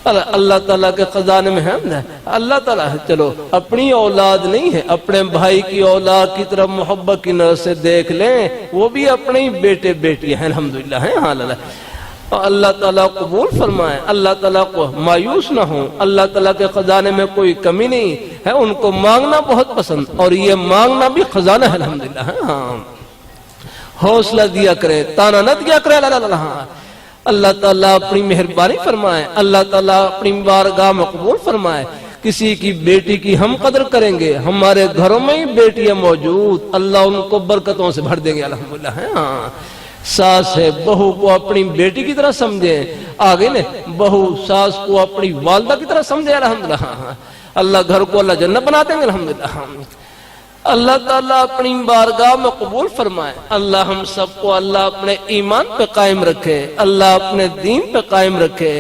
اللہ تعالیٰ کے خزانے میں حمد ہے. اللہ تعالیٰ ہے. چلو اپنی اولاد نہیں ہے, اپنے بھائی کی اولاد کی طرف محبت کی نظر سے دیکھ لیں, وہ بھی اپنے ہی بیٹے بیٹی ہیں الحمدللہ ہیں. ہاں اللہ تعالیٰ قبول فرمائے, اللہ تعالیٰ کو مایوس نہ ہوں. اللہ تعالیٰ کے خزانے میں کوئی کمی نہیں ہے, ان کو مانگنا بہت پسند, اور یہ مانگنا بھی خزانہ ہے الحمدللہ. ہاں حوصلہ دیا کرے, تانا نہ دیا کرے. اللہ تعالیٰ اپنی مہربانی فرمائے, اللہ تعالیٰ اپنی بارگاہ میں قبول فرمائے. کسی کی بیٹی کی ہم قدر کریں گے, ہمارے گھروں میں ہی بیٹیاں موجود, اللہ ان کو برکتوں سے بھر دیں گے الحمدللہ. ہاں ساس ہے, بہو کو اپنی بیٹی کی طرح سمجھیں, آگے نے بہو ساس کو اپنی والدہ کی طرح سمجھے الحمدللہ. اللہ گھر کو اللہ جنت بنا دیں گے الحمدللہ. اللہ تعالیٰ اپنی بارگاہ میں قبول فرمائے. اللہ ہم سب کو اللہ اپنے ایمان پہ قائم رکھے, اللہ اپنے دین پہ قائم رکھے,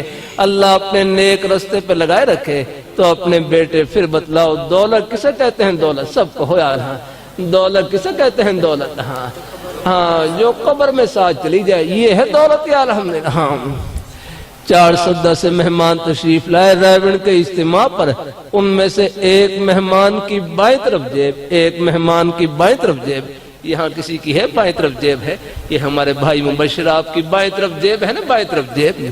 اللہ اپنے نیک رستے پہ لگائے رکھے. تو اپنے بیٹے پھر بتلاؤ, دولت کسے کہتے ہیں؟ دولت سب کو ہو یار. ہاں دولت کسے کہتے ہیں؟ دولت ہاں جو قبر میں ساتھ چلی جائے, یہ ہے دولت یا الحمدللہ. ہاں 4 سدہ سے مہمان تشریف لائے رائے کے اجتماع پر, ان میں سے ایک مہمان کی بائیں طرف جیب, ایک مہمان کی بائیں طرف جیب. یہاں کسی کی ہے بائیں طرف جیب ہے, یہ ہمارے بھائی مبشر آپ کی بائیں طرف جیب ہے نا, بائیں طرف جیب,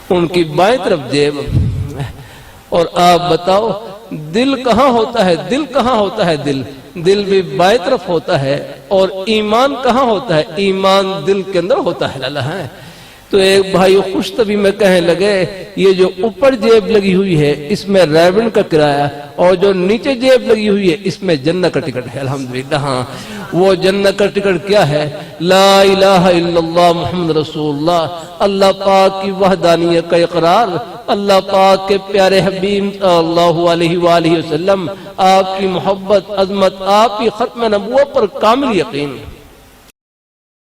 ان کی بائیں طرف جیب. اور آپ بتاؤ دل کہاں ہوتا ہے؟ دل کہاں ہوتا ہے؟ دل بھی بائیں طرف ہوتا ہے. اور ایمان کہاں ہوتا ہے؟ ایمان دل کے اندر ہوتا ہے. اللہ ہے. تو ایک بھائی خوش طبی میں کہنے لگے, یہ جو اوپر جیب لگی ہوئی ہے اس میں ریون کا کرایہ, اور جو نیچے جیب لگی ہوئی ہے اس میں جنت کا ٹکٹ ہے الحمدللہ. ہاں وہ جنت کا ٹکٹ کیا ہے؟ لا الہ الا اللہ محمد رسول اللہ. اللہ پاک کی وحدانیت کا اقرار, اللہ پاک کے پیارے حبیب صلی اللہ علیہ وآلہ وسلم, آپ کی محبت, عظمت, آپ کی ختم نبوت پر کامل یقین.